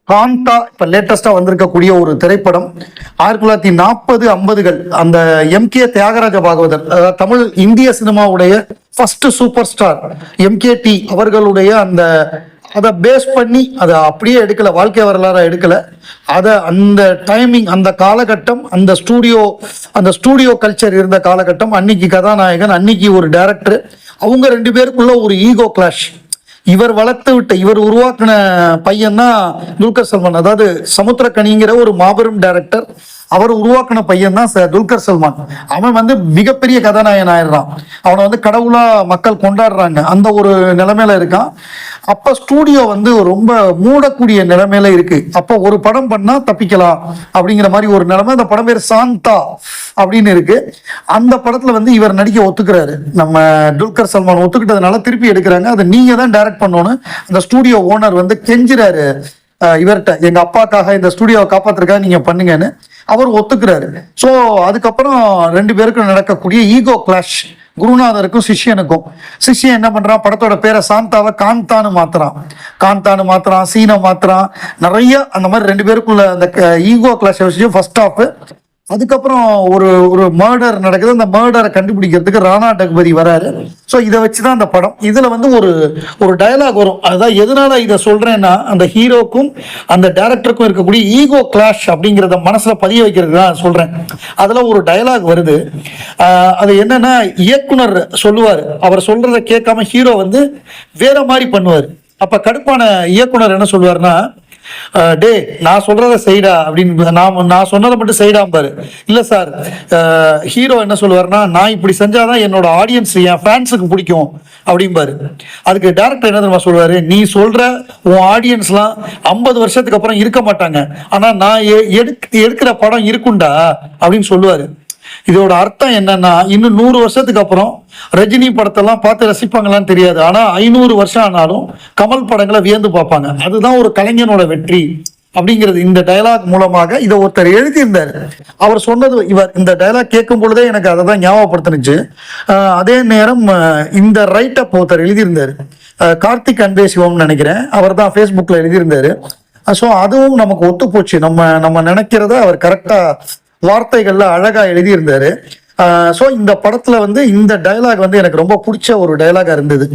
காந்தா இப்ப லேட்டஸ்டா வந்திருக்கக்கூடிய ஒரு திரைப்படம் 1940-50கள் அந்த எம்.கே. தியாகராஜ பாகவதர், தமிழ் இந்திய சினிமாவுடைய ஃபர்ஸ்ட் சூப்பர் ஸ்டார் எம்.கே.டி. அவர்களுடைய அதை பேஸ் பண்ணி அதை அப்படியே எடுக்கல, வாழ்க்கை வரலாறு எடுக்கல, அதை அந்த டைமிங், அந்த காலகட்டம், அந்த ஸ்டூடியோ கல்ச்சர் இருந்த காலகட்டம், அன்னைக்கு கதாநாயகன், அன்னைக்கு ஒரு டைரக்டர், அவங்க ரெண்டு பேருக்குள்ள ஒரு ஈகோ கிளாஷ். இவர் வளர்த்து விட்ட, இவர் உருவாக்கின பையன் தான் துல்கர் சல்மான். அதாவது சமுத்திரக்கனிங்கிற ஒரு மாபெரும் டைரக்டர், அவர் உருவாக்கின பையன் தான் துல்கர் சல்மான். அவன் மிகப்பெரிய கதாநாயகன் ஆயிடுறான், அவனை கடவுளா மக்கள் கொண்டாடுறாங்க, அந்த ஒரு நிலைமையில இருக்கான். அப்ப ஸ்டூடியோ ரொம்ப மூடக்கூடிய நிலைமையில இருக்கு. அப்ப ஒரு படம் பண்ணா தப்பிக்கலாம் அப்படிங்கிற மாதிரி ஒரு நிலைமை. அந்த படம் பேர் சாந்தா அப்படின்னு இருக்கு. அந்த படத்துல இவர் நடிக்க ஒத்துக்கிறாரு. நம்ம துல்கர் சல்மான் ஒத்துக்கிட்டதுனால திருப்பி எடுக்கிறாங்க. அதை நீங்க தான் டைரக்ட் பண்ணணும். அந்த ஸ்டூடியோ ஓனர் கெஞ்சுறாரு இவர்கிட்ட, எங்க அப்பாக்காக இந்த ஸ்டூடியோவை காப்பாத்துறதுக்காக நீங்க பண்ணுங்கன்னு. அவர் ஒத்துக்கிறாரு. ஸோ அதுக்கப்புறம் ரெண்டு பேருக்கும் நடக்கக்கூடிய ஈகோ கிளாஷ், குருநாதருக்கும் சிஷ்யனுக்கும். சிஷ்யன் என்ன பண்றான், படத்தோட பேரை சாந்தாவை காந்தான்னு மாத்துறான், சீனை மாத்துறான், நிறைய அந்த மாதிரி ரெண்டு பேருக்குள்ள அந்த ஈகோ கிளாஷ் விஷயம் ஃபர்ஸ்ட் ஆஃப். அதுக்கப்புறம் ஒரு மர்டர் நடக்குது. அந்த மர்டரை கண்டுபிடிக்கிறதுக்கு ராணா டக்பதி வராரு. ஸோ இதை வச்சுதான் அந்த படம். இதுல ஒரு டயலாக் வரும். அதுதான் எதனால இதை சொல்றேன்னா, அந்த ஹீரோக்கும் அந்த டைரக்டருக்கும் இருக்கக்கூடிய ஈகோ கிளாஷ் அப்படிங்கிறத மனசுல பதிய வைக்கிறது தான் சொல்றேன். அதுல ஒரு டயலாக் வருது. அது என்னன்னா, இயக்குனர் சொல்லுவார், அவர் சொல்றதை கேட்காம ஹீரோ வேற மாதிரி பண்ணுவார். அப்ப கடுப்பான இயக்குனர் என்ன சொல்லுவாருன்னா, டே நான் சொல்றத செய்டா அப்படின்னு, நான் சொன்னதை மட்டும் செய்டாம்பாரு. இல்ல சார், ஹீரோ என்ன சொல்லுவாருன்னா, நான் இப்படி செஞ்சாதான் என்னோட ஆடியன்ஸ், என் ஃபேன்ஸுக்கு பிடிக்கும் அப்படிம்பாரு. அதுக்கு டைரக்டர் என்ன தெரியுமா சொல்லுவாரு, நீ சொல்ற உன் ஆடியன்ஸ்லாம் 50 வருஷத்துக்கு அப்புறம் இருக்க மாட்டாங்க, ஆனா நான் எடுக்கிற படம் இருக்குண்டா அப்படின்னு சொல்லுவாரு. இதோட அர்த்தம் என்னன்னா, இன்னும் 100 வருஷத்துக்கு அப்புறம் ரஜினி படத்தெல்லாம் பார்த்து ரசிப்பாங்களான்னு தெரியாது, ஆனா 500 வருஷம் ஆனாலும் கமல் படங்களை வியந்து பார்ப்பாங்க. அதுதான் ஒரு கலைஞனோட வெற்றி அப்படிங்கிறது. இந்த டயலாக் மூலமாக இதை ஒருத்தர் எழுதியிருந்தார். அவர் சொன்னது, இவர் இந்த டயலாக் கேட்கும் பொழுதே எனக்கு அதை தான் ஞாபகப்படுத்தினுச்சு. அதே நேரம் இந்த ரைட்டப் ஒருத்தர் எழுதியிருந்தார், கார்த்திக் அன்பே சிவம்னு நினைக்கிறேன், அவர் தான் ஃபேஸ்புக்கில் எழுதியிருந்தாரு. ஸோ அதுவும் நமக்கு ஒத்து போச்சு. நம்ம நினைக்கிறத அவர் கரெக்டா வார்த்தைகள்ல அழகா எழுதியிருந்தாரு. ஸோ இந்த படத்துல இந்த டயலாக் எனக்கு ரொம்ப பிடிச்ச ஒரு டயலாகா இருந்தது.